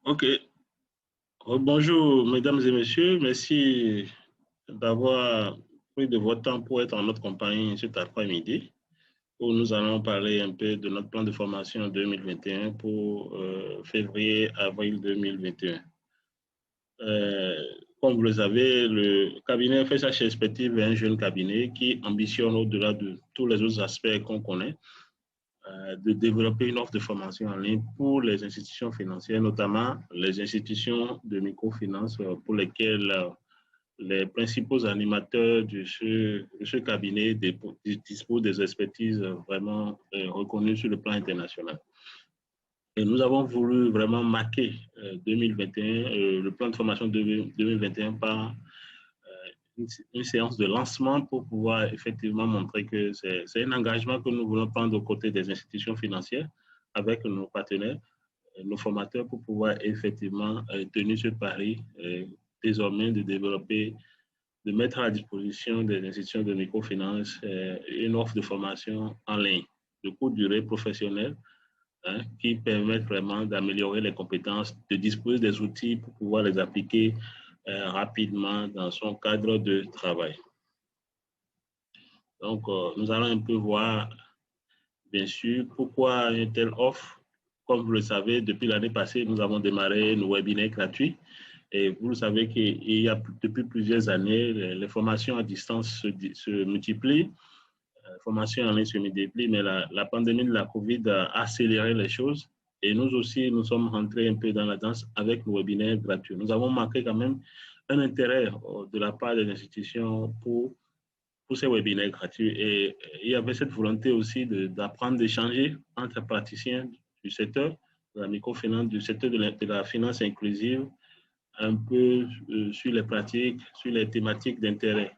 Ok. Bonjour, mesdames et messieurs. Merci d'avoir pris de votre temps pour être en notre compagnie cet après-midi, où nous allons parler un peu de notre plan de formation 2021 pour février-avril 2021. Euh, Comme vous le savez, le cabinet FSH Perspective est un jeune cabinet qui ambitionne, au-delà de tous les autres aspects qu'on connaît, de développer une offre de formation en ligne pour les institutions financières, notamment les institutions de microfinance pour lesquelles les principaux animateurs de ce cabinet disposent des expertises vraiment reconnues sur le plan international. Et nous avons voulu vraiment marquer 2021, le plan de formation 2021 par une séance de lancement pour pouvoir effectivement montrer que c'est un engagement que nous voulons prendre aux côtés des institutions financières avec nos partenaires, nos formateurs pour pouvoir effectivement tenir ce pari désormais de développer, de mettre à la disposition des institutions de microfinance une offre de formation en ligne de courte durée professionnelle, qui permettent vraiment d'améliorer les compétences, de disposer des outils pour pouvoir les appliquer rapidement dans son cadre de travail. Donc, nous allons un peu voir, bien sûr, pourquoi une telle offre. Comme vous le savez, depuis l'année passée, nous avons démarré nos webinaires gratuits. Et vous le savez qu'il y a depuis plusieurs années, les formations à distance se multiplient, les formations en ligne se multiplient, mais la pandémie de la COVID a accéléré les choses. Et nous aussi, nous sommes rentrés un peu dans la danse avec nos webinaires gratuits. Nous avons marqué quand même un intérêt de la part des institutions pour ces webinaires gratuits. Et il y avait cette volonté aussi d'apprendre, d'échanger entre praticiens du secteur de la microfinance, du secteur de la finance inclusive, un peu sur les pratiques, sur les thématiques d'intérêt.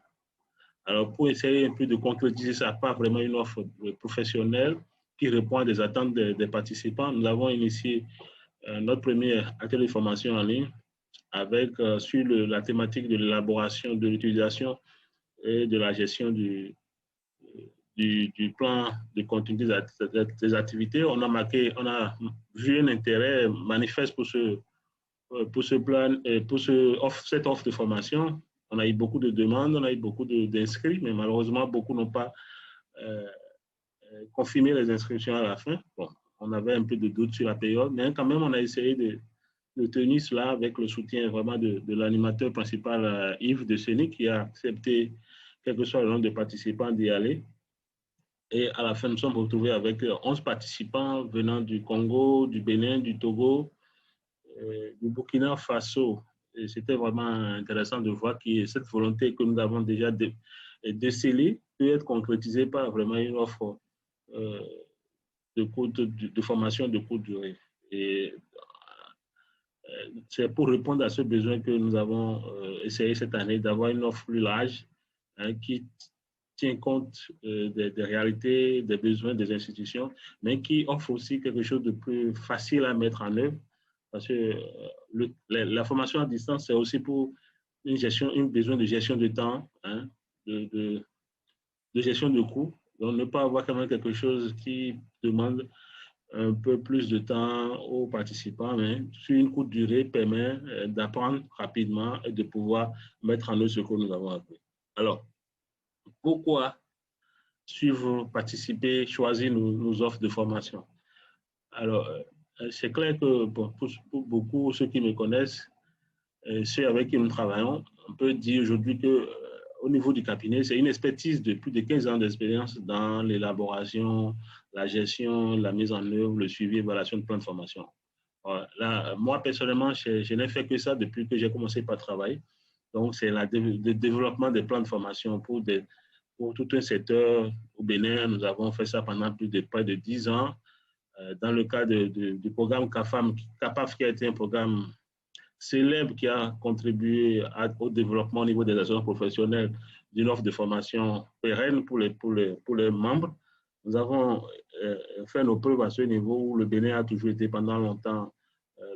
Alors, pour essayer un peu de concrétiser ça, pas vraiment une offre professionnelle qui répond à des attentes des participants, nous avons initié notre premier atelier de formation en ligne avec sur la thématique de l'élaboration, de l'utilisation et de la gestion du plan de contenu des activités. On a vu un intérêt manifeste pour ce plan, cette offre de formation. On a eu beaucoup de demandes, on a eu beaucoup d'inscrits, mais malheureusement, beaucoup n'ont pas euh, confirmé les inscriptions à la fin. Bon, on avait un peu de doute sur la période, mais quand même, on a essayé de tenir cela avec le soutien vraiment de l'animateur principal, Yves de Sénic, qui a accepté, quel que soit le nombre de participants, d'y aller. Et à la fin, nous sommes retrouvés avec 11 participants venant du Congo, du Bénin, du Togo, du Burkina Faso. Et c'était vraiment intéressant de voir que cette volonté que nous avons déjà décelée peut être concrétisée par vraiment une offre euh, de formation de courte durée. Et c'est pour répondre à ce besoin que nous avons essayé cette année d'avoir une offre plus large, qui tient compte des réalités, des besoins des institutions, mais qui offre aussi quelque chose de plus facile à mettre en œuvre. Parce que la formation à distance, c'est aussi pour un besoin de gestion de temps, de gestion de coûts. Donc, ne pas avoir quand même quelque chose qui demande un peu plus de temps aux participants, mais sur une courte durée permet d'apprendre rapidement et de pouvoir mettre en œuvre ce que nous avons appris. Alors, pourquoi suivre, participer, choisir nos offres de formation? Alors, c'est clair que bon, pour beaucoup, ceux qui me connaissent, ceux avec qui nous travaillons, on peut dire aujourd'hui que au niveau du cabinet, c'est une expertise de plus de 15 ans d'expérience dans l'élaboration, la gestion, la mise en œuvre, le suivi et l'évaluation de plans de formation. Là, moi, personnellement, je n'ai fait que ça depuis que j'ai commencé par travailler. Donc, c'est le développement des plans de formation pour tout un secteur. Au Bénin, nous avons fait ça pendant près de 10 ans. Dans le cadre du programme CAPAF, qui a été un programme célèbre qui a contribué au développement au niveau des assurances professionnelles d'une offre de formation pérenne pour les membres. Nous avons fait nos preuves à ce niveau où le Bénin a toujours été pendant longtemps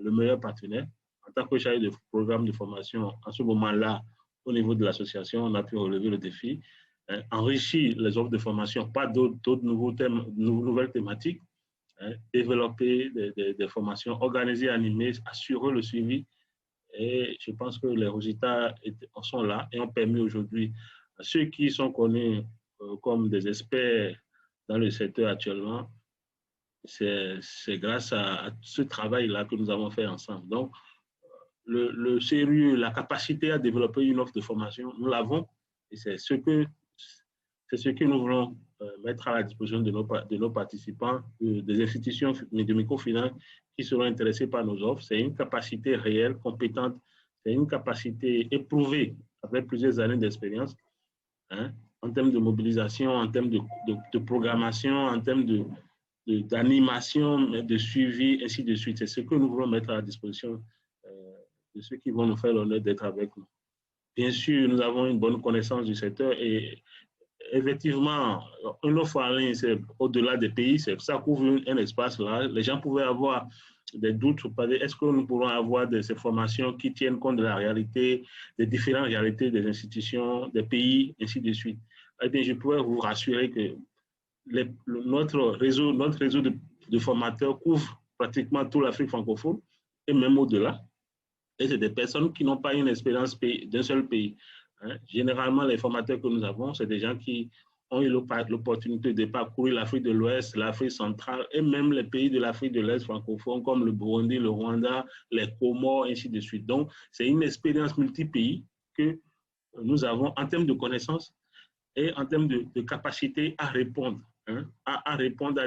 le meilleur partenaire. En tant que chargé de programme de formation, à ce moment-là, au niveau de l'association, on a pu relever le défi, enrichir les offres de formation par d'autres nouvelles thématiques, hein, développer des formations, organiser, animer, assurer le suivi. Et je pense que les résultats sont là et ont permis aujourd'hui à ceux qui sont connus comme des experts dans le secteur actuellement, c'est grâce à ce travail-là que nous avons fait ensemble. Donc, le sérieux, la capacité à développer une offre de formation, nous l'avons et c'est ce que nous voulons mettre à la disposition de nos participants, des institutions de microfinance qui seront intéressées par nos offres. C'est une capacité réelle, compétente, c'est une capacité éprouvée avec plusieurs années d'expérience, hein, en termes de mobilisation, en termes de programmation, en termes d'animation, de suivi, ainsi de suite. C'est ce que nous voulons mettre à la disposition de ceux qui vont nous faire l'honneur d'être avec nous. Bien sûr, nous avons une bonne connaissance du secteur et effectivement, une offre en ligne, c'est au-delà des pays, ça couvre un espace là. Les gens pouvaient avoir des doutes, est-ce que nous pourrons avoir ces formations qui tiennent compte de la réalité, des différentes réalités des institutions, des pays, ainsi de suite. Eh bien, je pourrais vous rassurer que notre réseau de formateurs couvre pratiquement toute l'Afrique francophone et même au-delà. Et c'est des personnes qui n'ont pas une expérience d'un seul pays. Hein. Généralement, les formateurs que nous avons, c'est des gens qui ont eu l'opportunité de parcourir l'Afrique de l'Ouest, l'Afrique centrale et même les pays de l'Afrique de l'Est francophone comme le Burundi, le Rwanda, les Comores, ainsi de suite. Donc, c'est une expérience multi-pays que nous avons en termes de connaissances et en termes de capacité à répondre, hein, à répondre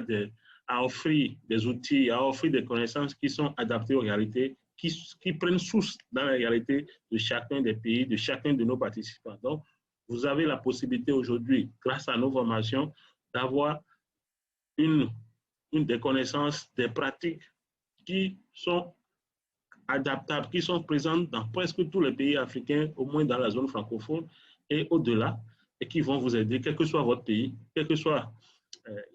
à offrir des outils, à offrir des connaissances qui sont adaptées aux réalités, qui prennent source dans la réalité de chacun des pays, de chacun de nos participants. Donc, vous avez la possibilité aujourd'hui, grâce à nos formations, d'avoir des connaissances, des pratiques qui sont adaptables, qui sont présentes dans presque tous les pays africains, au moins dans la zone francophone et au-delà, et qui vont vous aider, quel que soit votre pays, quel que soit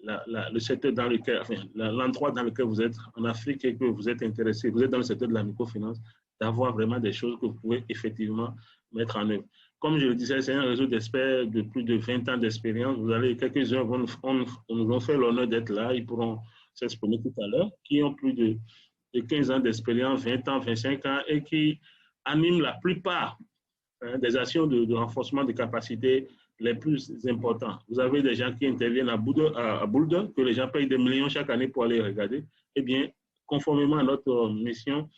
le secteur dans lequel, enfin, l'endroit dans lequel vous êtes en Afrique et que vous êtes intéressé, vous êtes dans le secteur de la microfinance, d'avoir vraiment des choses que vous pouvez effectivement mettre en œuvre. Comme je le disais, c'est un réseau d'experts de plus de 20 ans d'expérience. Vous allez, quelques-uns nous ont fait l'honneur d'être là, ils pourront s'exprimer tout à l'heure, qui ont plus de 15 ans d'expérience, 20 ans, 25 ans, et qui animent la plupart des actions de renforcement des capacités les plus importants. Vous avez des gens qui interviennent à Boulder, que les gens payent des millions chaque année pour aller regarder. Eh bien, conformément à notre mission,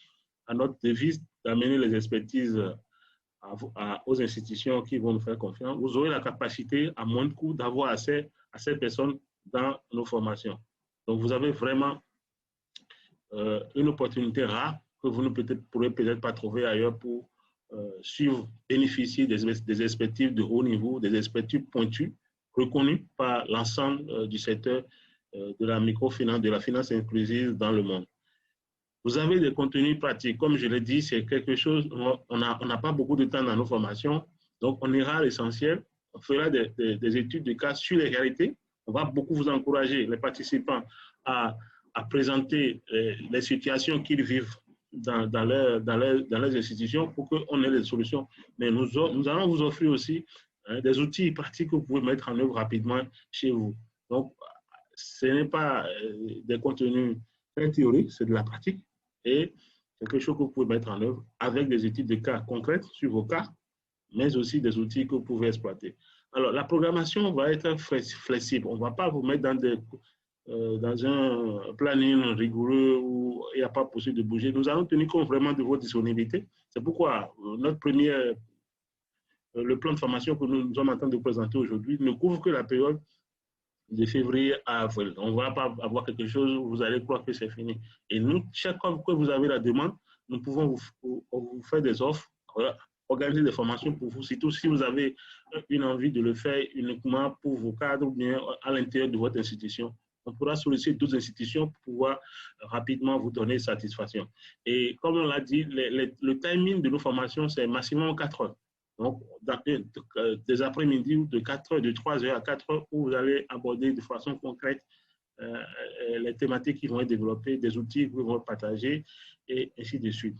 à notre devise d'amener les expertises aux institutions qui vont nous faire confiance, vous aurez la capacité, à moins de coût, d'avoir accès à ces personnes dans nos formations. Donc, vous avez vraiment une opportunité rare que vous ne pourrez peut-être pas trouver ailleurs pour suivre, bénéficier des expertises de haut niveau, des expertises pointues, reconnues par l'ensemble du secteur de la microfinance, de la finance inclusive dans le monde. Vous avez des contenus pratiques. Comme je l'ai dit, c'est quelque chose, on n'a pas beaucoup de temps dans nos formations, donc on ira à l'essentiel, on fera des études de cas sur les réalités. On va beaucoup vous encourager, les participants, à présenter les situations qu'ils vivent dans leurs institutions pour qu'on ait des solutions. Mais nous allons vous offrir aussi des outils pratiques que vous pouvez mettre en œuvre rapidement chez vous. Donc, ce n'est pas des contenus très théoriques, c'est de la pratique et quelque chose que vous pouvez mettre en œuvre avec des études de cas concrètes sur vos cas, mais aussi des outils que vous pouvez exploiter. Alors, la programmation va être flexible. On ne va pas vous mettre dans un planning rigoureux où il n'y a pas possible de bouger. Nous allons tenir compte vraiment de votre disponibilité. C'est pourquoi le plan de formation que nous sommes en train de présenter aujourd'hui ne couvre que la période de février à avril. On ne va pas avoir quelque chose où vous allez croire que c'est fini. Et nous, chaque fois que vous avez la demande, nous pouvons vous faire des offres, organiser des formations pour vous, surtout si vous avez une envie de le faire uniquement pour vos cadres ou bien à l'intérieur de votre institution. On pourra solliciter d'autres institutions pour pouvoir rapidement vous donner satisfaction. Et comme on l'a dit, le timing de nos formations, c'est maximum 4 heures. Donc, des après-midi de 4 heures, de 3 heures à 4 heures, où vous allez aborder de façon concrète les thématiques qui vont être développées, des outils que vous vont partager, et ainsi de suite.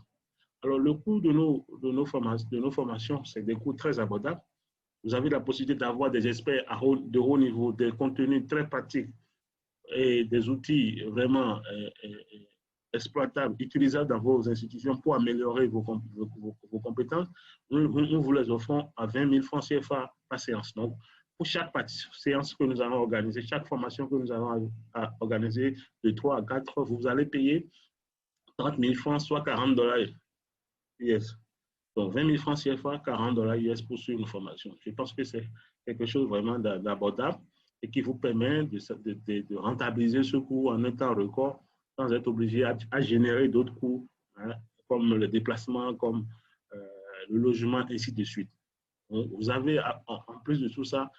Alors, le coût de nos formations, c'est des coûts très abordables. Vous avez la possibilité d'avoir des experts de haut niveau, des contenus très pratiques, et des outils vraiment exploitables, utilisables dans vos institutions pour améliorer vos compétences, nous vous les offrons à 20 000 francs CFA par séance. Donc, pour chaque séance que nous allons organiser, chaque formation que nous allons organiser de 3 à 4, vous allez payer 30 000 francs, soit 40 dollars US. Donc, 20 000 francs CFA, 40 dollars US pour suivre une formation. Je pense que c'est quelque chose vraiment d'abordable et qui vous permet de rentabiliser ce coût en un temps record sans être obligé à générer d'autres coûts, hein, comme le déplacement, comme le logement, ainsi de suite. Donc, vous avez, en plus de tout ça,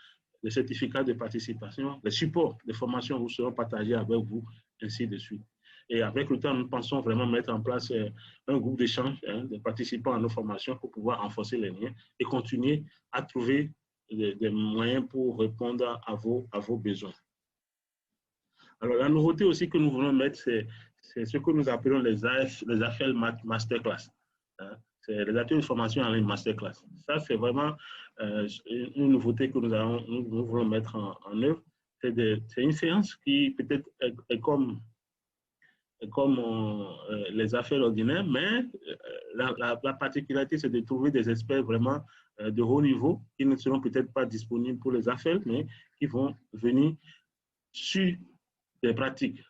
les certificats de participation, les supports de formation vous seront partagés avec vous, ainsi de suite. Et avec le temps, nous pensons vraiment mettre en place un groupe d'échange, hein, de participants à nos formations pour pouvoir renforcer les liens et continuer à trouver des moyens pour répondre à vos besoins. Alors, la nouveauté aussi que nous voulons mettre, c'est ce que nous appelons les AFL Masterclass. Hein. C'est les ateliers de formation en ligne masterclass. Ça, c'est vraiment une nouveauté que nous voulons mettre en œuvre. C'est une séance qui peut-être est comme les affaires ordinaires, mais la particularité, c'est de trouver des experts vraiment de haut niveau qui ne seront peut-être pas disponibles pour les affaires, mais qui vont venir sur des pratiques.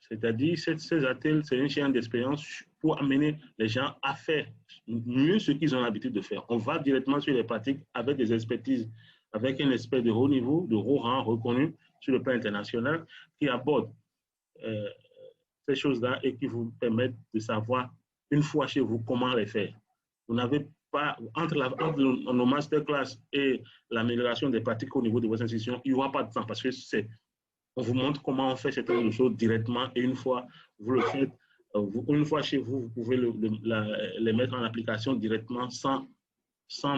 C'est-à-dire, ces ateliers, c'est une chaîne d'expérience pour amener les gens à faire mieux ce qu'ils ont l'habitude de faire. On va directement sur les pratiques avec des expertises, avec un expert de haut niveau, de haut rang, reconnu sur le plan international, qui aborde ces choses-là et qui vous permettent de savoir, une fois chez vous, comment les faire. Vous n'avez pas, entre nos masterclass et l'amélioration des pratiques au niveau de vos institutions, il n'y aura pas de temps parce que on vous montre comment on fait certaines choses directement et une fois vous le faites, une fois chez vous, vous pouvez les mettre en application directement sans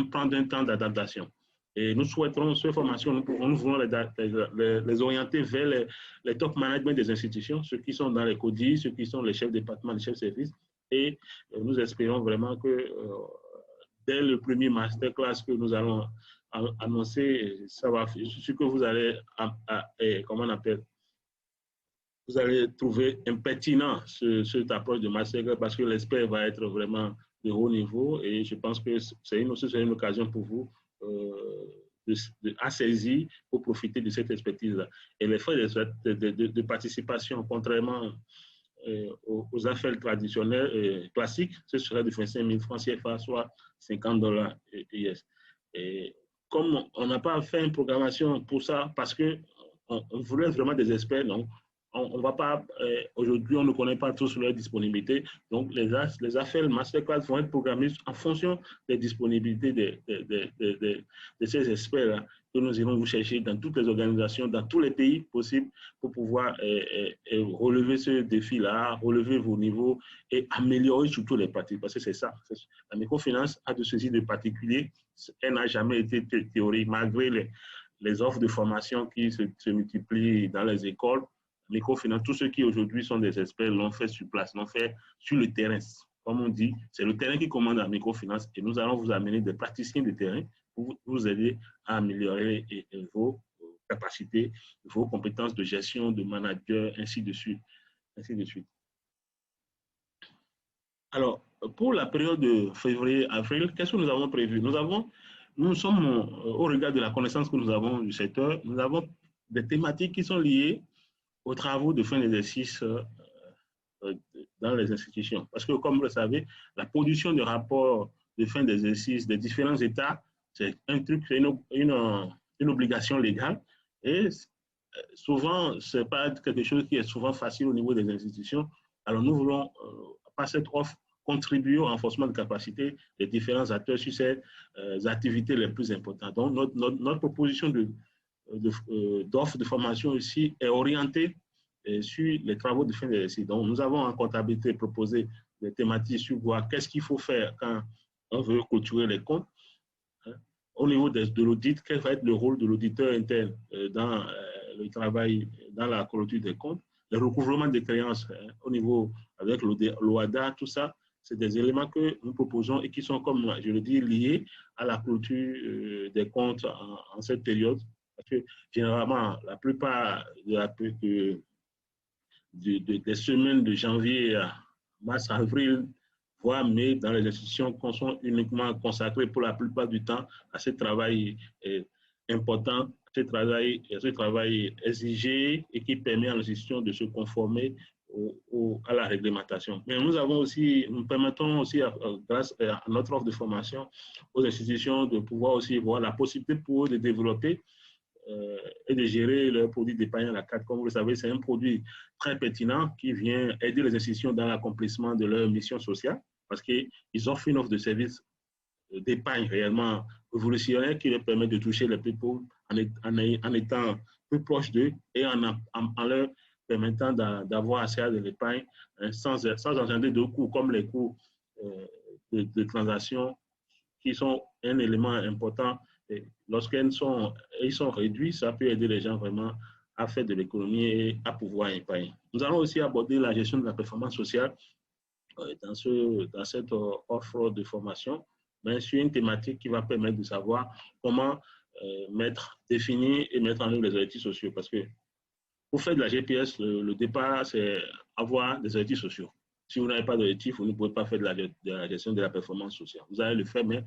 prendre un temps d'adaptation. Et nous souhaiterons, ces formations, nous voulons les orienter vers les top management des institutions, ceux qui sont dans les CODI, ceux qui sont les chefs de département, les chefs de service. Et nous espérons vraiment que dès le premier masterclass que nous allons annoncer, ça va, ce que vous allez, comment on appelle, vous allez trouver impertinent cette approche de masterclass parce que l'expert va être vraiment de haut niveau et je pense que c'est une occasion pour vous à saisir pour profiter de cette expertise-là. Et les frais de participation, contrairement aux affaires traditionnelles et classiques, ce serait de 25 000 francs CFA, soit 50 dollars US. Et comme on n'a pas fait une programmation pour ça, parce qu'on voulait vraiment des experts, donc on ne va pas, aujourd'hui, on ne connaît pas tous leur disponibilité. Donc, les affaires masterclass vont être programmées en fonction des disponibilités de ces experts-là que nous irons vous chercher dans toutes les organisations, dans tous les pays possibles pour pouvoir relever ce défi-là, relever vos niveaux et améliorer surtout les pratiques. Parce que c'est ça. La microfinance a de ceci de particulier. Elle n'a jamais été théorique, malgré les offres de formation qui se multiplient dans les écoles. Microfinance, tous ceux qui aujourd'hui sont des experts l'ont fait sur place, l'ont fait sur le terrain. Comme on dit, c'est le terrain qui commande la microfinance et nous allons vous amener des praticiens de terrain pour vous aider à améliorer vos capacités, vos compétences de gestion, de manager, ainsi de suite. Ainsi de suite. Alors, pour la période de février-avril, qu'est-ce que nous avons prévu? Nous sommes, au regard de la connaissance que nous avons du secteur, nous avons des thématiques qui sont liées aux travaux de fin d'exercice dans les institutions. Parce que, comme vous le savez, la production de rapports de fin d'exercice des différents États, c'est un truc, c'est une obligation légale. Et souvent, ce n'est pas quelque chose qui est souvent facile au niveau des institutions. Alors, nous voulons, par cette offre, contribuer au renforcement de capacité des différents acteurs sur ces activités les plus importantes. Donc, notre proposition d'offres de formation ici est orientée sur les travaux de fin d'exercice. Donc, nous avons en comptabilité proposé des thématiques sur voir qu'est-ce qu'il faut faire quand on veut clôturer les comptes. Au niveau de l'audit, quel va être le rôle de l'auditeur interne dans le travail, dans la clôture des comptes, le recouvrement des créances au niveau avec l'OADA, tout ça, c'est des éléments que nous proposons et qui sont, comme je le dis, liés à la clôture des comptes en cette période. Parce que généralement, la plupart de des semaines de janvier à mars-avril, voire mai, dans les institutions qui sont uniquement consacrées pour la plupart du temps à ce travail important, ce travail exigé et qui permet à l'institution de se conformer à la réglementation. Mais nous permettons aussi, grâce à notre offre de formation aux institutions, de pouvoir aussi voir la possibilité pour eux de développer et de gérer leurs produits d'épargne à la carte. Comme vous le savez, c'est un produit très pertinent qui vient aider les institutions dans l'accomplissement de leur mission sociale parce qu'ils offrent une offre de service d'épargne réellement révolutionnaire qui leur permet de toucher les plus pauvres en étant plus proche d'eux et en leur permettant d'avoir accès à de l'épargne sans engendrer de coûts comme les coûts de transaction qui sont un élément important. Lorsqu'ils sont réduits, ça peut aider les gens vraiment à faire de l'économie et à pouvoir épargner. Nous allons aussi aborder la gestion de la performance sociale dans cette offre de formation, mais sur une thématique qui va permettre de savoir comment définir et mettre en œuvre les objectifs sociaux. Parce que pour faire de la GPS, le départ, c'est avoir des objectifs sociaux. Si vous n'avez pas d'objectif, vous ne pouvez pas faire de la gestion de la performance sociale. Vous allez le faire, mais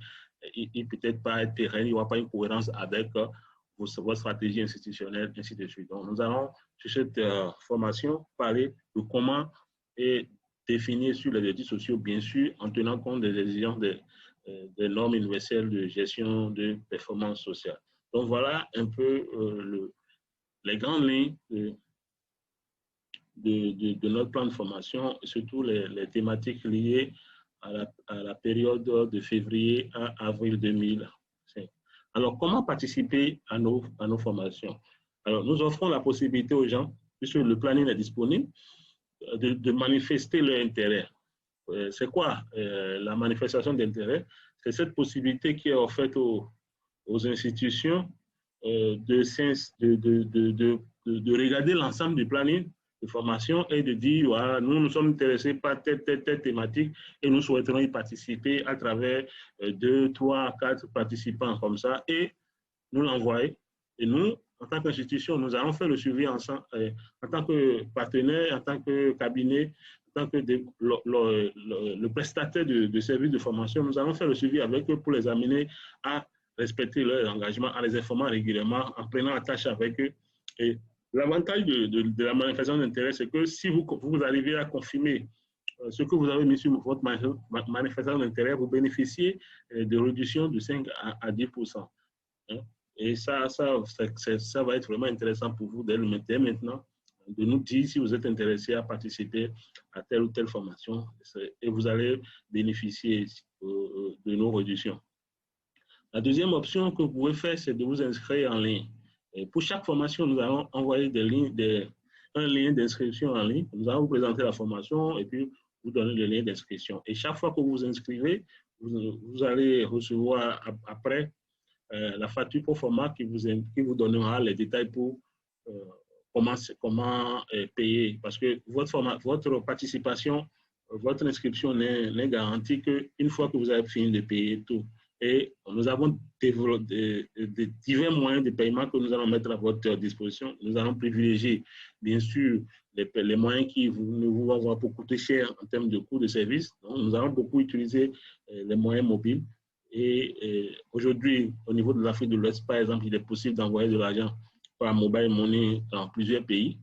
il ne peut peut-être pas être pérenne, il n'y aura pas une cohérence avec votre stratégie institutionnelle, ainsi de suite. Donc, nous allons, sur cette formation, parler de comment définir sur les objectifs sociaux, bien sûr, en tenant compte des exigences des normes universelles de gestion de performance sociale. Donc, voilà un peu les grandes lignes de notre plan de formation, et surtout les thématiques liées à la période de février à avril 2005. Alors, comment participer à nos formations? Alors, nous offrons la possibilité aux gens, puisque le planning est disponible, de manifester leur intérêt. C'est quoi la manifestation d'intérêt? C'est cette possibilité qui est offerte aux institutions de regarder l'ensemble du planning de formation et de dire, voilà, nous sommes intéressés par telle thématique et nous souhaiterons y participer à travers 2, 3, 4 participants comme ça et nous l'envoyer. Et nous, en tant qu'institution, nous allons faire le suivi ensemble, en tant que partenaire, en tant que cabinet, en tant que le prestataire de services de formation, nous allons faire le suivi avec eux pour les amener à respecter leurs engagements, en les informant régulièrement, en prenant la tâche avec eux. Et l'avantage de la manifestation d'intérêt, c'est que si vous arrivez à confirmer ce que vous avez mis sur votre manifestation d'intérêt, vous bénéficiez de réductions de 5 à 10%. Hein? Et ça va être vraiment intéressant pour vous dès maintenant de nous dire si vous êtes intéressé à participer à telle ou telle formation et vous allez bénéficier de nos réductions. La deuxième option que vous pouvez faire, c'est de vous inscrire en ligne. Et pour chaque formation, nous allons envoyer un lien d'inscription en ligne. Nous allons vous présenter la formation et puis vous donner le lien d'inscription. Et chaque fois que vous vous inscrivez, vous allez recevoir après la facture pro forma qui vous donnera les détails pour comment payer. Parce que votre participation, votre inscription n'est garantie qu'une fois que vous avez fini de payer tout. Et nous avons développé divers moyens de paiement que nous allons mettre à votre disposition. Nous allons privilégier, bien sûr, les moyens qui ne vous vont pas coûter cher en termes de coûts de service. Donc, nous allons beaucoup utiliser les moyens mobiles. Et aujourd'hui, au niveau de l'Afrique de l'Ouest, par exemple, il est possible d'envoyer de l'argent par mobile money dans plusieurs pays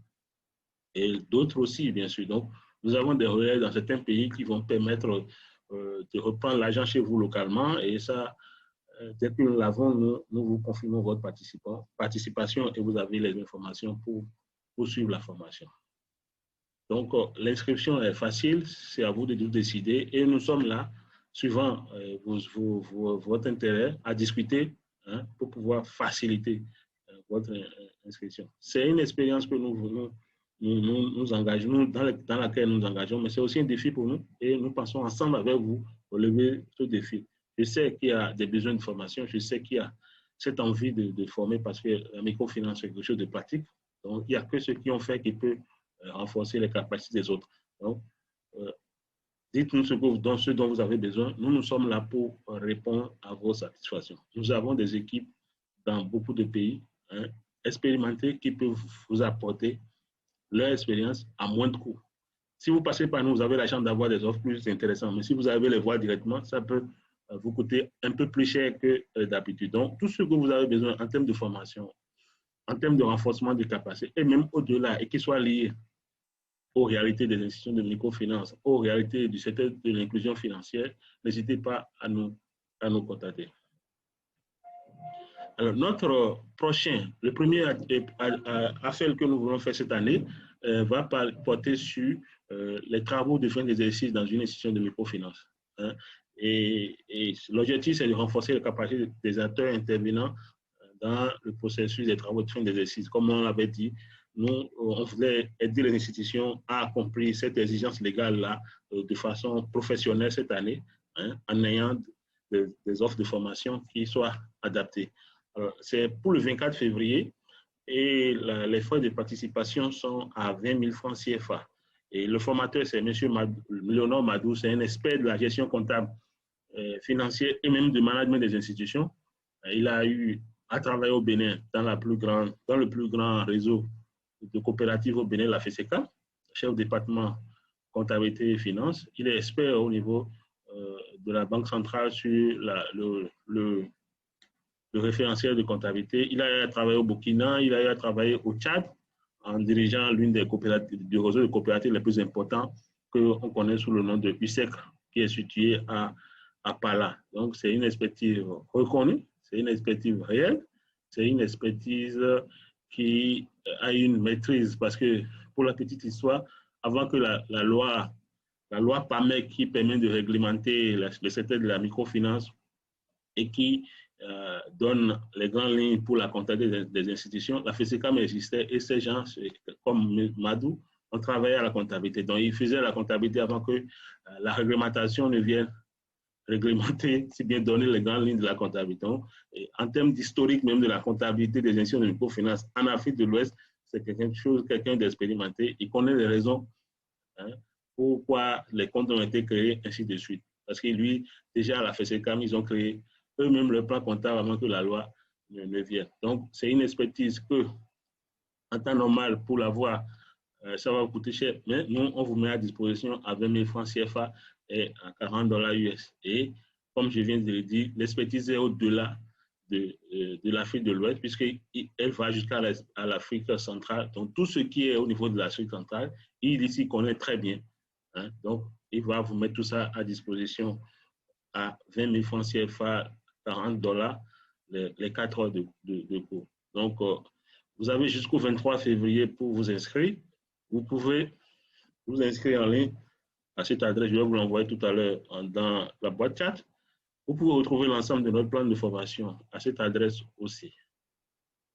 et d'autres aussi, bien sûr. Donc, nous avons des relais dans certains pays qui vont permettre de reprendre l'argent chez vous localement. Et ça, dès que nous l'avons, nous vous confirmons votre participation et vous avez les informations pour suivre la formation. Donc, l'inscription est facile, c'est à vous de décider. Et nous sommes là, suivant votre intérêt, à discuter pour pouvoir faciliter votre inscription. C'est une expérience que nous engageons, dans laquelle nous nous engageons, mais c'est aussi un défi pour nous et nous passons ensemble avec vous pour lever ce défi. Je sais qu'il y a des besoins de formation, je sais qu'il y a cette envie de former parce que la microfinance est quelque chose de pratique. Donc, il n'y a que ceux qui ont fait qui peuvent renforcer les capacités des autres. Donc, dites-nous ce dont vous avez besoin. Nous sommes là pour répondre à vos satisfactions. Nous avons des équipes dans beaucoup de pays expérimentées qui peuvent vous apporter leur expérience à moindre coût. Si vous passez par nous, vous avez la chance d'avoir des offres plus intéressantes. Mais si vous avez les voir directement, ça peut vous coûter un peu plus cher que d'habitude. Donc, tout ce que vous avez besoin en termes de formation, en termes de renforcement des capacités, et même au-delà, et qui soit lié aux réalités des institutions de microfinance, aux réalités du secteur de l'inclusion financière, n'hésitez pas à nous contacter. Alors, notre prochain, le premier affaire que nous voulons faire cette année, va porter sur les travaux de fin d'exercice dans une institution de microfinance. Hein. Et l'objectif, c'est de renforcer les capacités des acteurs intervenants dans le processus des travaux de fin d'exercice. Comme on l'avait dit, nous, on voulait aider les institutions à accomplir cette exigence légale-là de façon professionnelle cette année, hein, en ayant des offres de formation qui soient adaptées. C'est pour le 24 février et les frais de participation sont à 20 000 francs CFA. Et le formateur, c'est M. Léonard Madou, c'est un expert de la gestion comptable financière et même de management des institutions. Il a eu à travailler au Bénin dans le plus grand réseau de coopératives au Bénin, la FESECA, chef département comptabilité et finances. Il est expert au niveau de la Banque centrale sur le référentiel de comptabilité. Il a travaillé au Burkina, il a travaillé au Tchad en dirigeant l'une des coopératives, du réseau de coopératives les plus importants qu'on connaît sous le nom de USEC, qui est situé à Pala. Donc, c'est une expertise reconnue, c'est une expertise réelle, c'est une expertise qui a une maîtrise parce que, pour la petite histoire, avant que la loi PAMEC qui permet de réglementer le secteur de la microfinance et qui donne les grandes lignes pour la comptabilité des institutions, la FESECAM existait et ces gens, comme Madou, ont travaillé à la comptabilité. Donc, ils faisaient la comptabilité avant que la réglementation ne vienne réglementer, si bien donner les grandes lignes de la comptabilité. Donc, en termes d'historique même de la comptabilité des institutions de microfinance en Afrique de l'Ouest, c'est quelqu'un d'expérimenté. Il connaît les raisons, hein, pourquoi les comptes ont été créés, ainsi de suite. Parce que lui, déjà à la FESECAM, ils ont créé eux-mêmes le plan comptable avant que la loi ne vienne. Donc, c'est une expertise que, en temps normal, pour l'avoir, ça va vous coûter cher. Mais nous, on vous met à disposition à 20 000 francs CFA et à 40 dollars US. Et comme je viens de le dire, l'expertise est au-delà de l'Afrique de l'Ouest, puisqu'elle va jusqu'à l'Afrique centrale. Donc, tout ce qui est au niveau de l'Afrique centrale, il ici connaît très bien. Hein? Donc, il va vous mettre tout ça à disposition à 20 000 francs CFA, 40 dollars, les 4 heures de cours. Donc, vous avez jusqu'au 23 février pour vous inscrire. Vous pouvez vous inscrire en ligne à cette adresse. Je vais vous l'envoyer tout à l'heure dans la boîte chat. Vous pouvez retrouver l'ensemble de notre plan de formation à cette adresse aussi.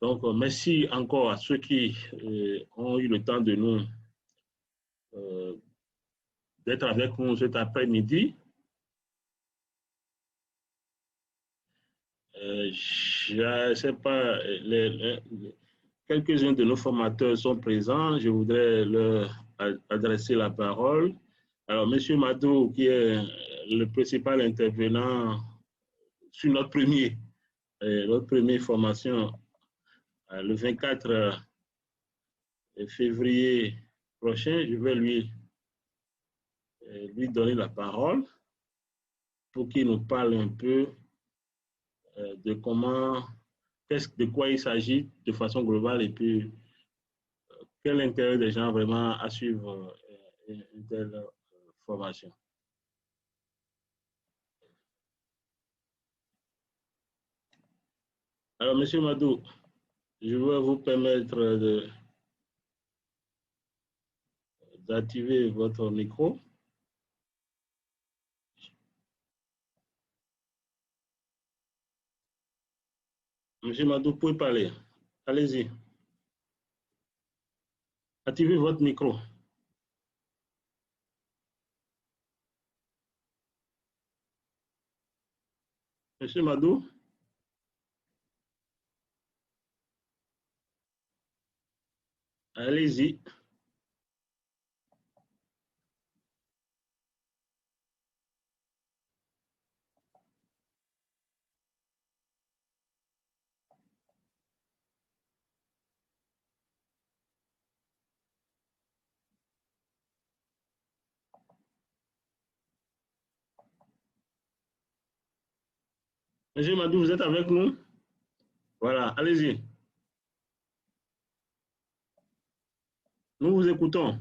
Donc, merci encore à ceux qui ont eu le temps de nous d'être avec nous cet après-midi. Je ne sais pas, quelques-uns de nos formateurs sont présents. Je voudrais leur adresser la parole. Alors, M. Madou, qui est le principal intervenant sur notre première formation, le 24 février prochain, je vais lui donner la parole pour qu'il nous parle un peu de de quoi il s'agit de façon globale et puis quel intérêt des gens vraiment à suivre une telle formation. Alors, Monsieur Madou, je vais vous permettre d'activer votre micro. Monsieur Madou, vous pouvez parler. Allez-y. Activez votre micro. Monsieur Madou? Allez-y. Monsieur Madou, vous êtes avec nous? Voilà, allez-y. Nous vous écoutons.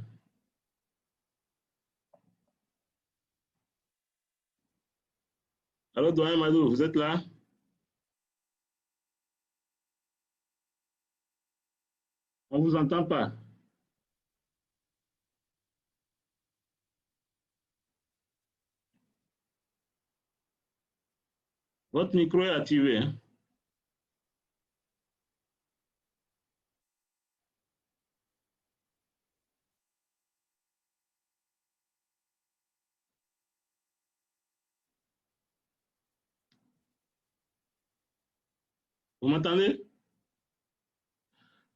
Alors, doyen Madou, vous êtes là? On ne vous entend pas. Votre micro est activé, hein? Vous m'entendez?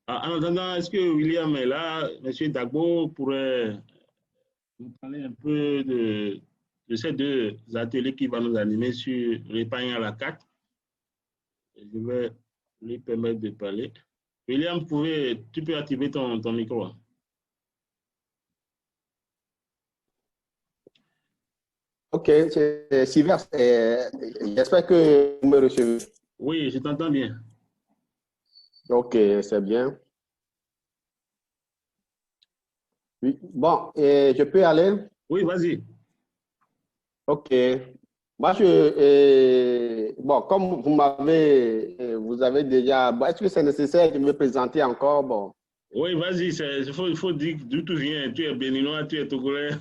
En attendant, est-ce que William est là? Monsieur Dagbo pourrait nous parler un peu de ces deux ateliers qui vont nous animer sur l'épargne à la carte. Je vais lui permettre de parler. William, tu peux activer ton micro. Ok, c'est Sylvain. J'espère que vous me recevez. Oui, je t'entends bien. Ok, c'est bien. Oui. Bon, je peux aller? Oui, vas-y. Ok. Moi, bon, comme vous avez déjà, bon, est-ce que c'est nécessaire de me présenter encore? Bon. Oui, vas-y, il faut dire d'où tu viens. Tu es béninois, tu es togolais.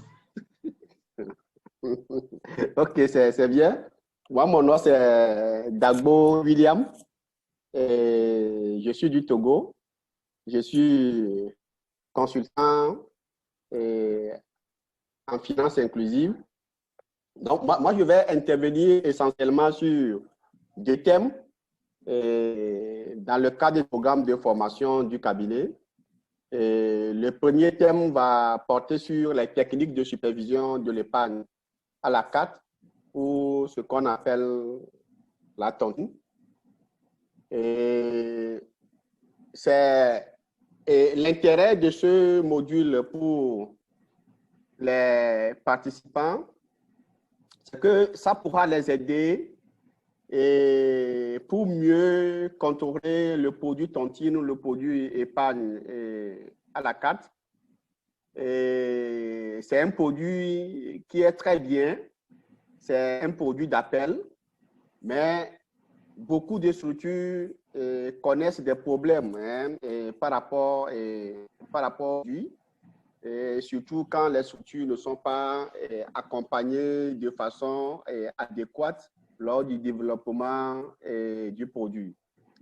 Ok, c'est bien. Moi, mon nom, c'est Dagbo William. Je suis du Togo. Je suis consultant en finance inclusive. Donc, moi, je vais intervenir essentiellement sur deux thèmes dans le cadre du programme de formation du cabinet. Le premier thème va porter sur les techniques de supervision de l'épargne à la carte ou ce qu'on appelle la tontine. C'est l'intérêt de ce module pour les participants, c'est que ça pourra les aider et pour mieux contrôler le produit tontine ou le produit épargne à la carte. C'est un produit qui est très bien, c'est un produit d'appel, mais beaucoup de structures connaissent des problèmes par rapport à lui, et surtout quand les structures ne sont pas accompagnées de façon adéquate lors du développement du produit.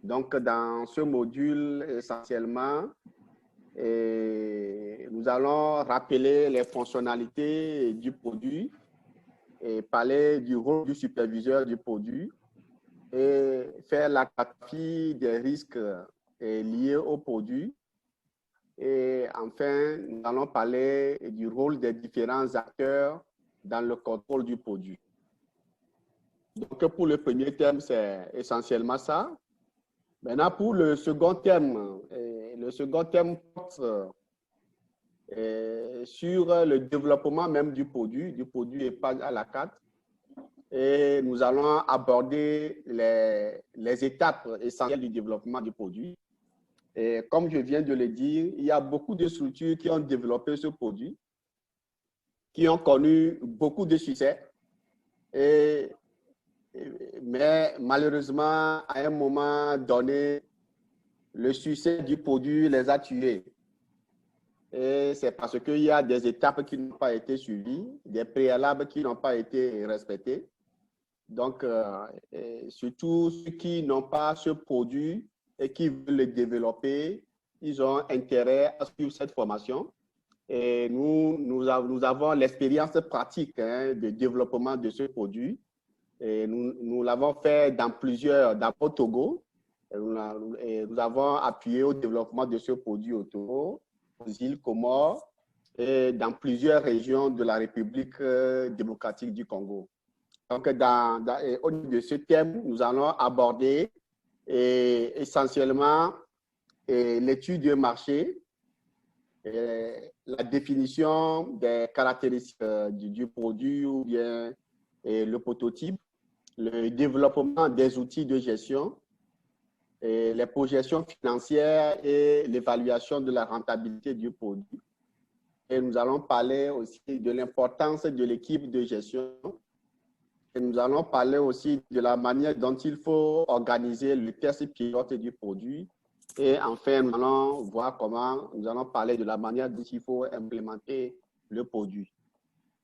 Donc, dans ce module, essentiellement, nous allons rappeler les fonctionnalités du produit et parler du rôle du superviseur du produit et faire la cartographie des risques liés au produit. Et enfin, nous allons parler du rôle des différents acteurs dans le contrôle du produit. Donc, pour le premier thème, c'est essentiellement ça. Maintenant, pour le second thème porte sur le développement même du produit épargne à la carte. Et nous allons aborder les étapes essentielles du développement du produit. Et comme je viens de le dire, il y a beaucoup de structures qui ont développé ce produit, qui ont connu beaucoup de succès. Mais malheureusement, à un moment donné, le succès du produit les a tués. Et c'est parce qu'il y a des étapes qui n'ont pas été suivies, des préalables qui n'ont pas été respectés. Donc, surtout ceux qui n'ont pas ce produit et qui veulent le développer, ils ont intérêt à suivre cette formation. Et nous avons l'expérience pratique de développement de ce produit. Et nous l'avons fait dans au Togo. Et nous avons appuyé au développement de ce produit au Togo, aux îles Comores et dans plusieurs régions de la République démocratique du Congo. Donc, au niveau de ce thème, nous allons aborder essentiellement l'étude du marché, la définition des caractéristiques du produit ou bien le prototype, le développement des outils de gestion, et les projections financières et l'évaluation de la rentabilité du produit. Et nous allons parler aussi de l'importance de l'équipe de gestion. Et nous allons parler aussi de la manière dont il faut organiser le test pilote du produit. Et enfin, nous allons voir comment nous allons parler de la manière dont il faut implémenter le produit.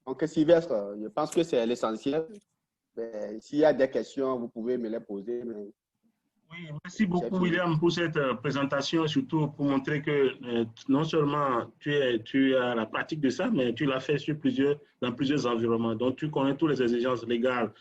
Donc, Sylvestre, je pense que c'est l'essentiel. S'il y a des questions, vous pouvez me les poser. Mais oui, merci beaucoup, William, pour cette présentation, surtout pour montrer que non seulement tu as la pratique de ça, mais tu l'as fait dans plusieurs environnements. Donc, tu connais toutes les exigences légales,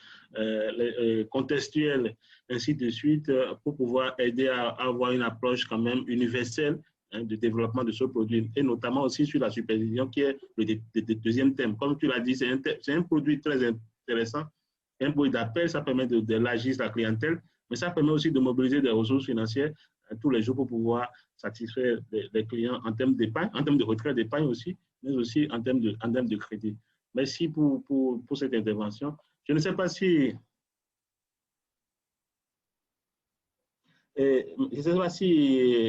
contextuelles, ainsi de suite, pour pouvoir aider à avoir une approche quand même universelle de développement de ce produit, et notamment aussi sur la supervision, qui est le deuxième thème. Comme tu l'as dit, c'est un produit très intéressant, un produit d'appel, ça permet d'élargir la clientèle, mais ça permet aussi de mobiliser des ressources financières tous les jours pour pouvoir satisfaire les clients en termes d'épargne, en termes de retrait d'épargne aussi, mais aussi en termes de crédit. Merci pour cette intervention. Je ne sais pas si,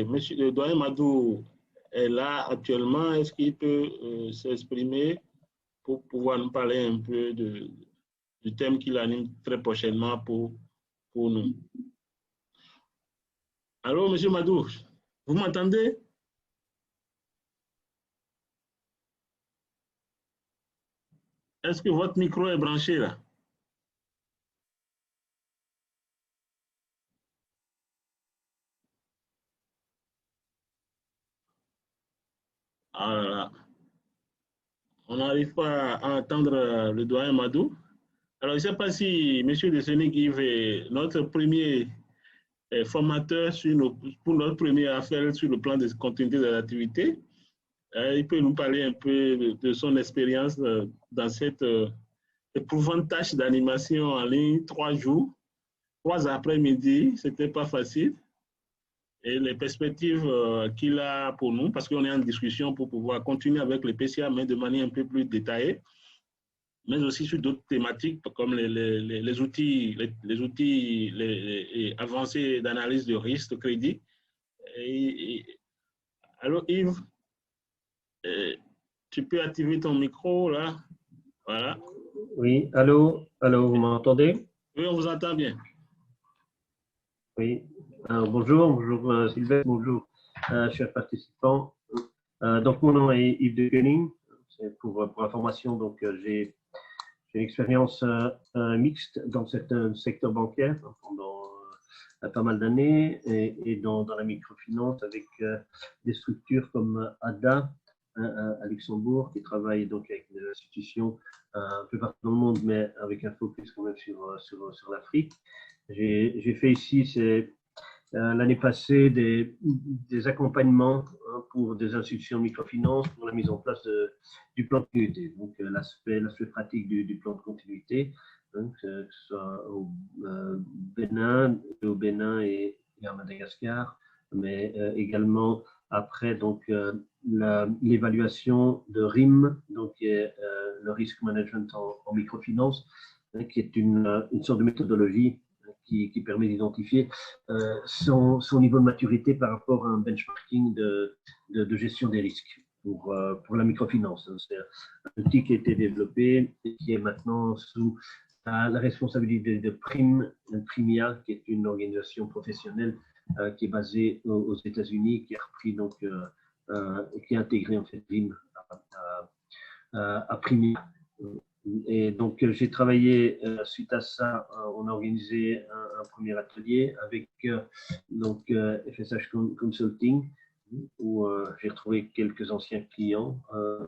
monsieur le doyen Madou est là actuellement. Est-ce qu'il peut s'exprimer pour pouvoir nous parler un peu du thème qu'il anime très prochainement pour nous? Allô, monsieur Madou, vous m'entendez? Est-ce que votre micro est branché là? Ah là là. On n'arrive pas à entendre le doyen Madou. Alors, je ne sais pas si M. Desenig Yves est notre premier formateur pour notre première affaire sur le plan de continuité de l'activité. Il peut nous parler un peu de son expérience dans cette éprouvante tâche d'animation en ligne, 3 jours, 3 après-midi, ce n'était pas facile. Et les perspectives qu'il a pour nous, parce qu'on est en discussion pour pouvoir continuer avec le PCA, mais de manière un peu plus détaillée, mais aussi sur d'autres thématiques comme les outils, avancés d'analyse de risque, de crédit. Alors Yves, tu peux activer ton micro là. Voilà. Oui, allô, vous m'entendez? Oui, on vous entend bien. Oui, bonjour Sylvestre, bonjour chers participants. Donc mon nom est Yves de Koenig. Pour information, donc j'ai une expérience mixte dans le secteur bancaire pendant pas mal d'années et dans la microfinance avec des structures comme ADA à Luxembourg qui travaille donc avec des institutions un peu partout dans le monde, mais avec un focus quand même sur l'Afrique. J'ai fait ici l'année passée des accompagnements pour des institutions de microfinance pour la mise en place du plan de continuité. Donc l'aspect pratique du plan de continuité, donc, que ce soit au Bénin et à Madagascar, mais également après donc l'évaluation de RIM, donc le risk management en microfinance, qui est une sorte de méthodologie qui permet d'identifier son niveau de maturité par rapport à un benchmarking de gestion des risques pour la microfinance. C'est un outil qui a été développé et qui est maintenant sous la responsabilité de Primia, qui est une organisation professionnelle qui est basée aux États-Unis, qui a repris donc qui a intégré en fait RIM à Primia. Et donc, j'ai travaillé suite à ça, on a organisé un premier atelier avec donc FSH Consulting, où j'ai retrouvé quelques anciens clients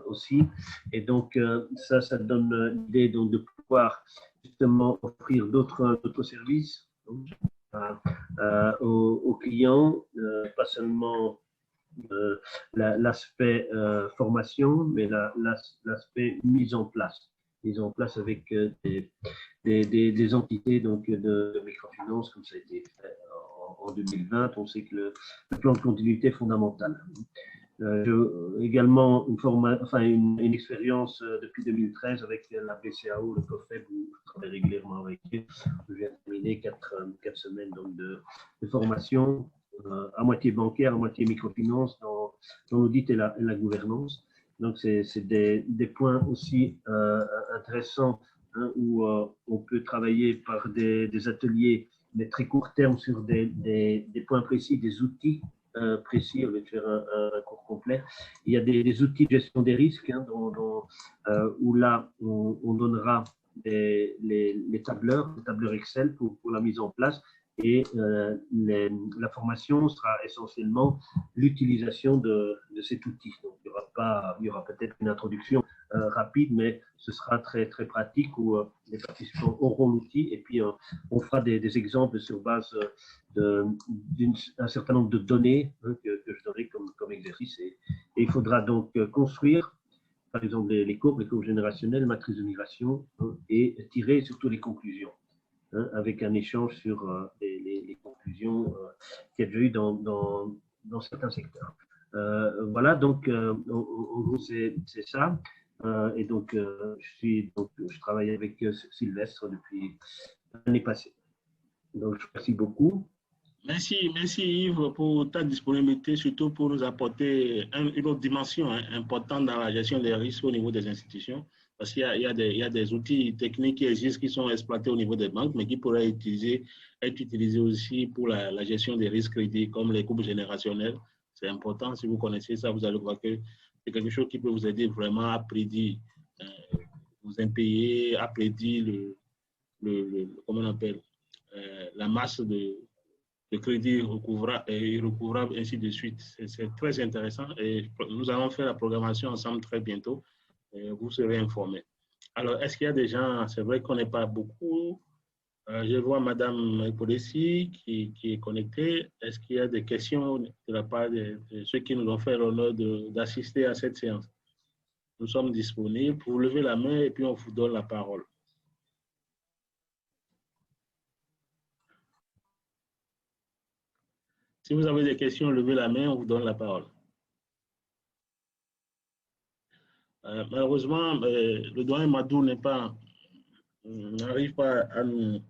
aussi. Et donc, ça donne l'idée donc, de pouvoir justement offrir d'autres services donc, aux clients, pas seulement l'aspect formation, mais l'aspect mise en place avec des entités donc, de microfinance, comme ça a été fait en 2020. On sait que le plan de continuité est fondamental. Également une expérience depuis 2013 avec la BCAO, le COFEB, où je travaille régulièrement avec eux. Je viens de terminer 4 semaines donc, de formation, à moitié bancaire, à moitié microfinance, dans l'audit et la gouvernance. Donc, c'est des points aussi intéressants, hein, où on peut travailler par des ateliers, mais très court terme, sur des points précis, des outils précis, au lieu de faire un cours complet. Il y a des outils de gestion des risques, hein, où là, on donnera les tableurs Excel pour la mise en place. Et la formation sera essentiellement l'utilisation de cet outil. Donc, il y aura peut-être une introduction rapide, mais ce sera très, très pratique où les participants auront l'outil et puis on fera des exemples sur base d'un certain nombre de données, hein, que je donnerai comme exercice. Et il faudra donc construire, par exemple, les courbes générationnelles, matrice de migration, hein, et tirer surtout les conclusions, hein, avec un échange sur les conclusions qu'il y a déjà eu dans certains secteurs. Voilà, donc en gros, c'est ça. Et donc, je travaille avec Sylvestre depuis l'année passée. Donc, je vous remercie beaucoup. Merci Yves pour ta disponibilité, surtout pour nous apporter une autre dimension, hein, importante dans la gestion des risques au niveau des institutions. Parce qu'il y a des outils techniques qui existent, qui sont exploités au niveau des banques, mais qui pourraient être utilisés aussi pour la gestion des risques critiques, comme les courbes générationnelles. C'est important. Si vous connaissez ça, vous allez voir que c'est quelque chose qui peut vous aider vraiment à prédire, vous impayés, à prédire comment on appelle, la masse de crédit recouvrable, ainsi de suite. C'est très intéressant et nous allons faire la programmation ensemble très bientôt. Et vous serez informés. Alors, est-ce qu'il y a des gens, c'est vrai qu'on n'est pas beaucoup. Je vois Madame Podessi qui est connectée. Est-ce qu'il y a des questions de la part de ceux qui nous ont fait l'honneur d'assister à cette séance? Nous sommes disponibles. Vous levez la main et puis on vous donne la parole. Si vous avez des questions, levez la main, on vous donne la parole. Malheureusement, le doyen Madou n'arrive pas à nous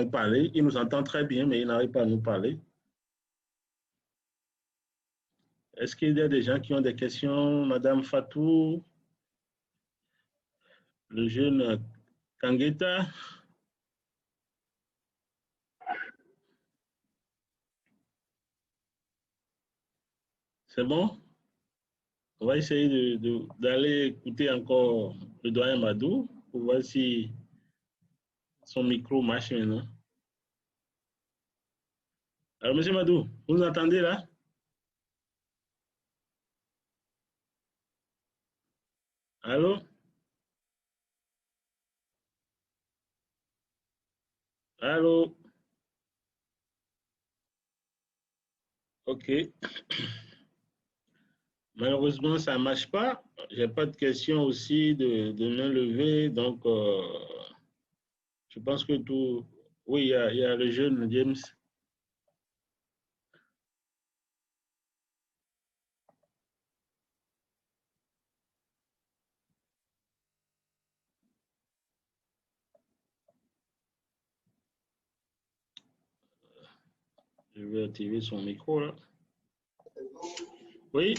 parler. Il nous entend très bien, mais il n'arrive pas à nous parler. Est-ce qu'il y a des gens qui ont des questions? Madame Fatou, le jeune Kangeta. C'est bon? On va essayer d'aller écouter encore le doyen Madou pour voir si son micro marche maintenant. Alors, monsieur Madou, vous nous entendez là? Allô? Allô? OK. Malheureusement, ça ne marche pas. Je n'ai pas de question aussi de main levée. Donc, je pense que tout... Oui, il y a le jeune James. Je vais activer son micro là. Oui,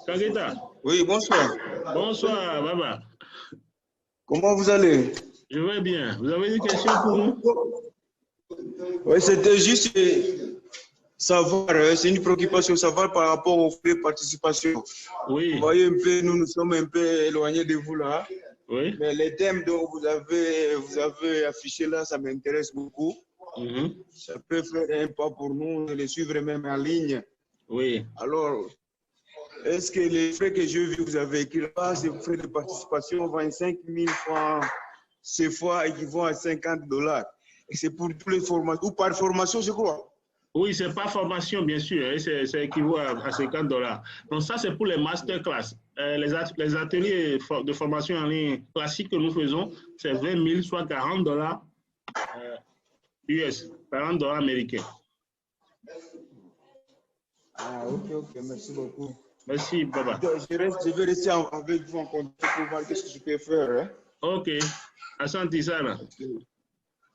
Kangeta. Oui, bonsoir. Bonsoir, Baba. Comment vous allez? Je vais bien. Vous avez une question pour nous? Oui, c'était juste savoir, c'est une préoccupation, savoir par rapport aux frais de participation. Oui. Vous voyez un peu, nous sommes un peu éloignés de vous là. Oui. Mais les thèmes dont vous avez affiché là, ça m'intéresse beaucoup. Ça peut faire un pas pour nous de les suivre même en ligne. Oui. Alors, est-ce que les frais que j'ai vus, vous avez écrit là, ces frais de participation, 25 000 francs, ces fois équivalent à $50. Et c'est pour toutes les formations, ou par formation, je crois. Oui, c'est pas formation, bien sûr, c'est équivaut à $50. Donc ça, c'est pour les masterclass. Les ateliers de formation en ligne classiques que nous faisons, c'est 20 000, soit $40 US, $40 américains. Ah, ok, merci beaucoup. Merci, Baba. Je vais rester avec vous en contact pour voir qu'est-ce que je peux faire. Hein? Ok. Asante sana.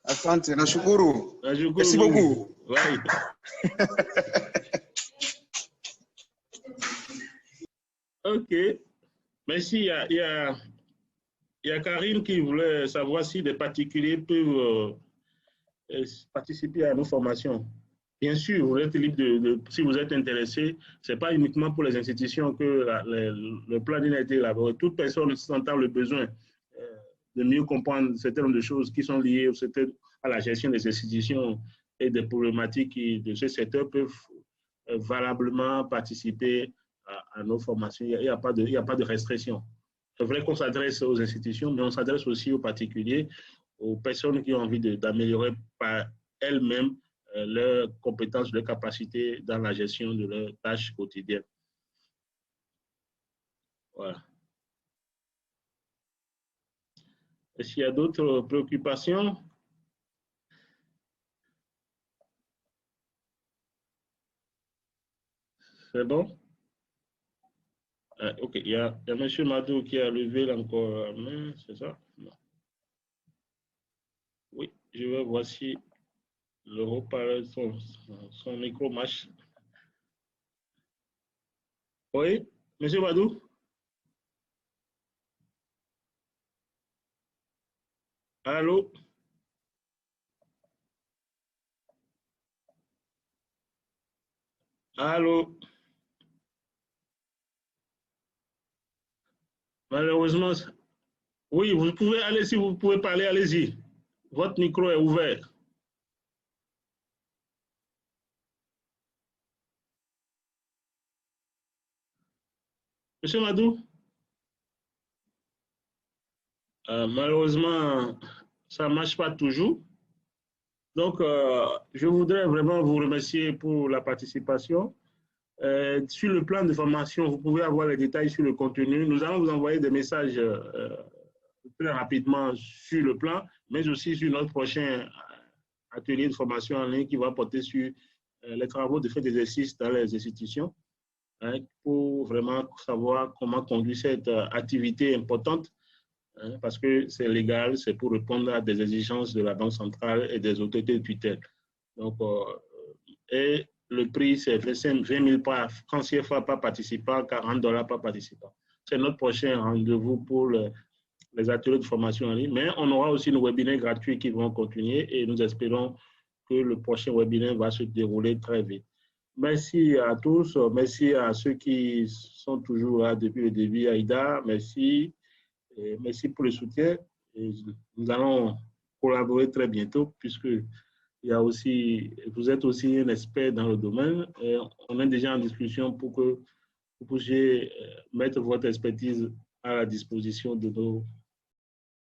Asante, nashukuru. Nashukuru. Merci beaucoup. Ouais. Ok. Merci. Il y a Karine qui voulait savoir si des particuliers peuvent participer à nos formations. Bien sûr, vous êtes libre si vous êtes intéressé, ce n'est pas uniquement pour les institutions que le planning a été élaboré. Toute personne sentant le besoin de mieux comprendre certaines de choses qui sont liées à la gestion des institutions et des problématiques de ce secteur peuvent valablement participer à nos formations. Il n'y a pas de restriction. C'est vrai qu'on s'adresse aux institutions, mais on s'adresse aussi aux particuliers, aux personnes qui ont envie d'améliorer par elles-mêmes leurs compétences, leurs capacités dans la gestion de leurs tâches quotidiennes. Voilà. Est-ce qu'il y a d'autres préoccupations? C'est bon? Ok, il y a M. Madou qui a levé encore la main, c'est ça? Non. Oui, je vais voici le haut-parleur, son micro marche. Oui, M. Madou? Allô? Allô? Malheureusement, oui, vous pouvez aller, si vous pouvez parler, allez-y. Votre micro est ouvert. Monsieur Madou? Malheureusement, ça ne marche pas toujours. Donc, je voudrais vraiment vous remercier pour la participation. Sur le plan de formation, vous pouvez avoir les détails sur le contenu. Nous allons vous envoyer des messages très rapidement sur le plan, mais aussi sur notre prochain atelier de formation en ligne qui va porter sur les travaux de fait d'exercice dans les institutions, hein, pour vraiment savoir comment conduire cette activité importante, hein, parce que c'est légal, c'est pour répondre à des exigences de la Banque centrale et des autorités de tutelle. Donc, et le prix, c'est 20 000 francs CFA par participant, 40 $ par participant. C'est notre prochain rendez-vous pour les ateliers de formation en ligne, mais on aura aussi nos webinaires gratuits qui vont continuer et nous espérons que le prochain webinaire va se dérouler très vite. Merci à tous, merci à ceux qui sont toujours là depuis le début, Aïda, merci, et merci pour le soutien. Et nous allons collaborer très bientôt puisque il y a aussi, vous êtes aussi un expert dans le domaine et on est déjà en discussion pour que vous puissiez mettre votre expertise à la disposition de nos